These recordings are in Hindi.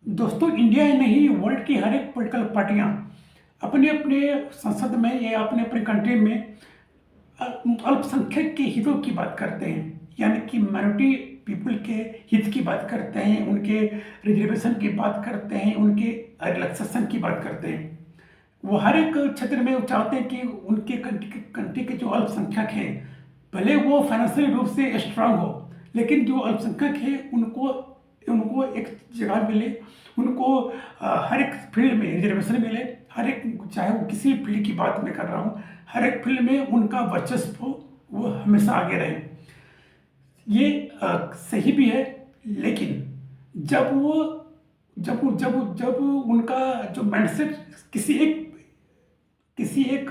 दोस्तों, इंडिया ही नहीं वर्ल्ड की हर एक पॉलिटिकल पार्टियां अपने अपने संसद में या अपने अपने कंट्री में अल्पसंख्यक के हितों की बात करते हैं, यानी कि माइनॉरिटी पीपल के हित की बात करते हैं, उनके रिजर्वेशन की बात करते हैं, उनके रिलैक्सेशन की बात करते हैं। वो हर एक क्षेत्र में वो चाहते हैं कि उनके कंट्री के जो अल्पसंख्यक हैं, भले वो फाइनेंशियल रूप से स्ट्रांग हो, लेकिन जो अल्पसंख्यक है उनको उनको एक जगह मिले, उनको हर एक फील्ड में रिजर्वेशन मिले। हर एक, चाहे वो किसी भी फील्ड की बात मैं कर रहा हूँ, हर एक फील्ड में उनका वर्चस्व हो, वो हमेशा आगे रहे। ये सही भी है, लेकिन जब वो जब उनका जो माइंडसेट किसी एक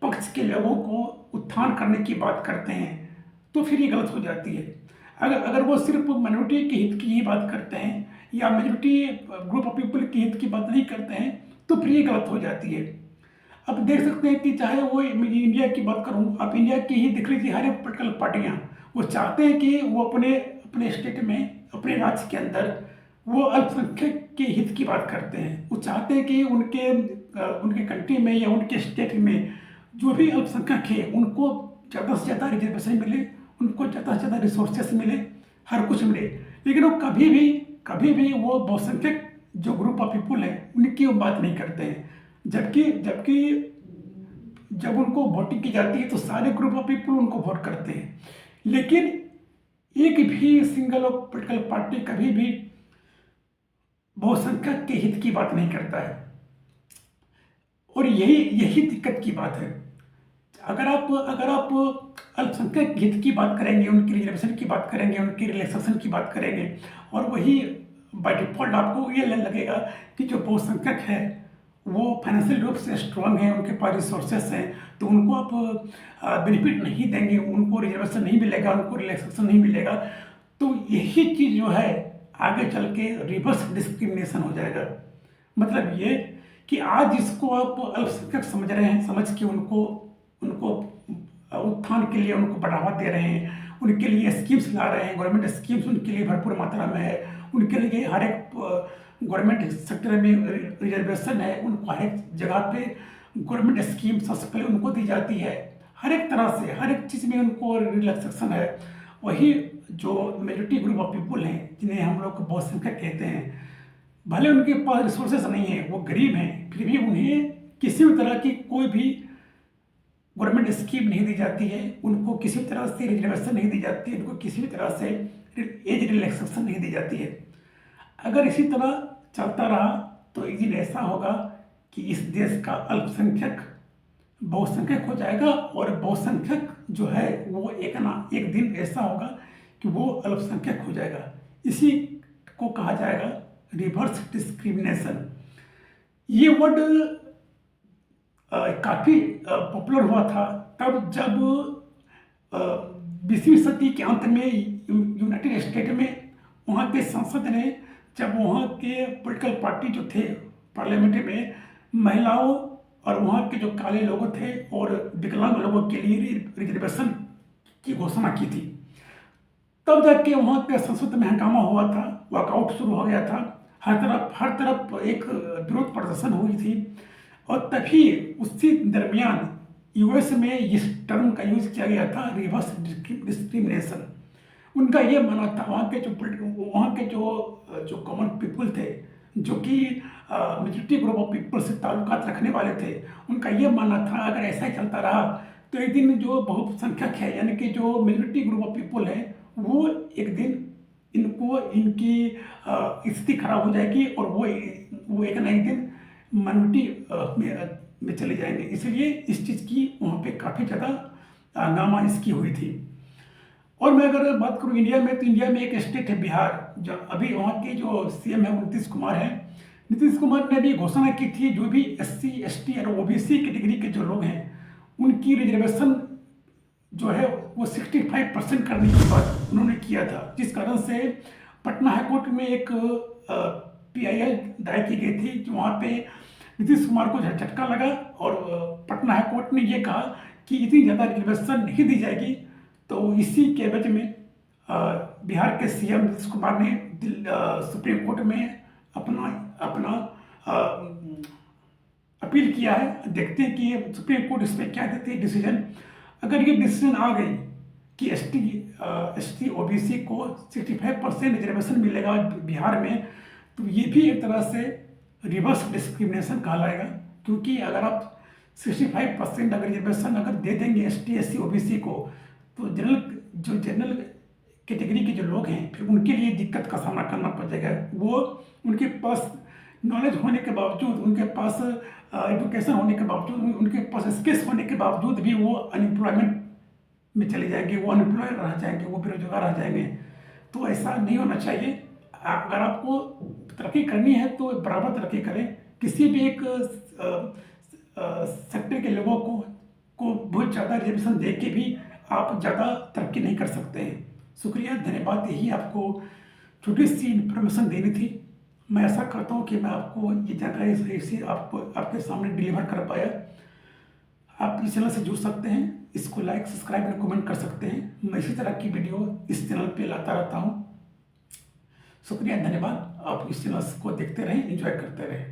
पक्ष के लोगों को उत्थान करने की बात करते हैं, तो फिर ये गलत हो जाती है। अगर अगर वो सिर्फ माइनॉरिटी के हित की ही बात करते हैं या मेजोरिटी ग्रुप ऑफ पीपल के हित की बात नहीं करते हैं, तो फिर ये गलत हो जाती है। अब देख सकते हैं कि चाहे वो मैं इंडिया की बात करूं, आप इंडिया की ही देख लीजिए। हर एक पोलिटिकल पार्टियां वो चाहते हैं कि वो अपने अपने स्टेट में, अपने राज्य के अंदर वो अल्पसंख्यक के हित की बात करते हैं। वो चाहते हैं कि उनके कंट्री में या उनके स्टेट में जो भी अल्पसंख्यक है उनको ज़्यादा से ज़्यादा रिजर्वेशन मिले, उनको ज़्यादा से ज़्यादा रिसोर्सेस मिले, हर कुछ मिले। लेकिन वो कभी भी वो बहुसंख्यक जो ग्रुप ऑफ पीपुल है उनकी वो बात नहीं करते हैं। जबकि जबकि जब उनको वोटिंग की जाती है तो सारे ग्रुप ऑफ पीपल उनको वोट करते हैं, लेकिन एक भी सिंगल पॉलिटिकल पार्टी कभी भी बहुसंख्यक के हित की बात नहीं करता है। और यही यही दिक्कत की बात है। अगर आप अल्पसंख्यक हित की बात करेंगे, उनकी रिजर्वेशन की बात करेंगे, उनकी रिलैक्सेशन की बात करेंगे, और वही बाय डिफॉल्ट आपको ये लगेगा कि जो बहुसंख्यक है वो फाइनेंशियल रूप से स्ट्रांग है, उनके पास रिसोर्सेस हैं, तो उनको आप बेनिफिट नहीं देंगे, उनको रिजर्वेशन नहीं मिलेगा, उनको रिलैक्सेशन नहीं मिलेगा। तो यही चीज़ जो है आगे चल के रिवर्स डिस्क्रिमिनेशन हो जाएगा। मतलब ये कि आज जिसको आप अल्पसंख्यक समझ रहे हैं, समझ के उनको उनको उत्थान के लिए उनको बढ़ावा दे रहे हैं, उनके लिए स्कीम्स ला रहे हैं, गवर्नमेंट स्कीम्स उनके लिए भरपूर मात्रा में है, उनके लिए हर एक गवर्नमेंट सेक्टर में रिजर्वेशन है, उनको हर एक जगह पे गवर्नमेंट स्कीम सबसे पहले उनको दी जाती है, हर एक तरह से हर एक चीज़ में उनको रिलैक्सेशन है। वही जो मेजोरिटी ग्रुप ऑफ पीपल हैं, जिन्हें हम लोग बहुसंख्यक कहते हैं, भले उनके पास रिसोर्सेस नहीं है, वो गरीब हैं, फिर भी उन्हें किसी भी तरह की कोई भी गवर्नमेंट स्कीम नहीं दी जाती है, उनको किसी तरह से रिजर्वेशन नहीं दी जाती है, उनको किसी भी तरह से एज रिलैक्सेशन नहीं दी जाती है। अगर इसी तरह चलता रहा तो एक दिन ऐसा होगा कि इस देश का अल्पसंख्यक बहुसंख्यक हो जाएगा, और बहुसंख्यक जो है वो एक दिन ऐसा होगा कि वो अल्पसंख्यक हो जाएगा। इसी को कहा जाएगा रिवर्स डिस्क्रिमिनेशन। ये वर्ड काफ़ी पॉपुलर हुआ था तब जब 20वीं सदी के अंत में यूनाइटेड स्टेट में वहाँ के संसद ने, जब वहाँ के पॉलिटिकल पार्टी जो थे पार्लियामेंट में महिलाओं और वहाँ के जो काले लोग थे और विकलांग लोगों के लिए रिजर्वेशन की घोषणा की थी, तब जाके वहाँ के संसद में हंगामा हुआ था, वॉकआउट शुरू हो गया था। हर तरफ एक विरोध प्रदर्शन हुई थी, और तभी उसी दरमियान यूएस में इस टर्म का यूज किया गया था, रिवर्स डिस्क्रिमिनेशन। उनका ये मानना था, वहाँ के जो कॉमन पीपल थे, जो कि मेजोरिटी ग्रुप ऑफ पीपल से ताल्लुकात रखने वाले थे, उनका ये मानना था अगर ऐसा ही चलता रहा तो एक दिन जो बहुसंख्यक है, यानी कि जो मेजोरिटी ग्रुप ऑफ पीपल है, वो एक दिन इनकी स्थिति खराब हो जाएगी, और वो एक ना एक दिन माइनॉरिटी में चले जाएंगे। इसलिए इस चीज़ की वहाँ पे काफ़ी ज़्यादा हंगामा इसकी हुई थी। और मैं अगर बात करूँ इंडिया में, तो इंडिया में एक स्टेट है बिहार, जो अभी वहाँ के जो सीएम है नीतीश कुमार हैं। नीतीश कुमार ने भी घोषणा की थी जो भी SC ST और OBC कैटेगरी के जो लोग हैं उनकी रिजर्वेशन जो है वो 65% करने की बात उन्होंने किया था, जिस कारण से पटना हाईकोर्ट में एक PIL दायर की गई थी, जो वहाँ पे नीतीश कुमार को झटका लगा, और पटना हाईकोर्ट ने ये कहा कि इतनी ज़्यादा रिजर्वेशन नहीं दी जाएगी। तो इसी के एवज में बिहार के CM नीतीश कुमार ने सुप्रीम कोर्ट में अपना अपना अपील किया है। देखते हैं कि सुप्रीम कोर्ट इसमें क्या देती है डिसीजन। अगर ये डिसीजन आ गई कि एसटी ओबीसी को 65% रिजर्वेशन मिलेगा बिहार में, तो ये भी एक तरह से रिवर्स डिस्क्रिमिनेशन कहलाएगा। क्योंकि अगर आप 65% अगर रिजर्वेशन अगर दे देंगे एसटी एससी ओबीसी को, तो जनरल कैटेगरी के जो लोग हैं फिर उनके लिए दिक्कत का सामना करना पड़ जाएगा। वो उनके पास नॉलेज होने के बावजूद, उनके पास एजुकेशन होने के बावजूद, उनके पास स्किल्स होने के बावजूद भी वो अनएम्प्लॉयमेंट में चले जाएंगे, वो अनएम्प्लॉय रह जाएंगे, वो बेरोजगार रह जाएंगे। तो ऐसा नहीं होना चाहिए। अगर आपको तरक्की करनी है तो बराबर तरक्की करें। किसी भी एक सेक्टर के लोगों को बहुत ज़्यादा रिजर्वेशन दे के भी आप ज़्यादा तरक्की नहीं कर सकते हैं। शुक्रिया, धन्यवाद। यही आपको छोटी सी इन्फॉर्मेशन देनी थी। मैं ऐसा करता हूँ कि मैं आपको ये जानकारी सही से आपको आपके सामने डिलीवर कर पाया। आप इस चैनल से जुड़ सकते हैं, इसको लाइक सब्सक्राइब और कमेंट कर सकते हैं। मैं इसी तरह की वीडियो इस चैनल पे लाता रहता हूँ। शुक्रिया, धन्यवाद। आप इस चैनल को देखते रहें, एंजॉय करते रहें।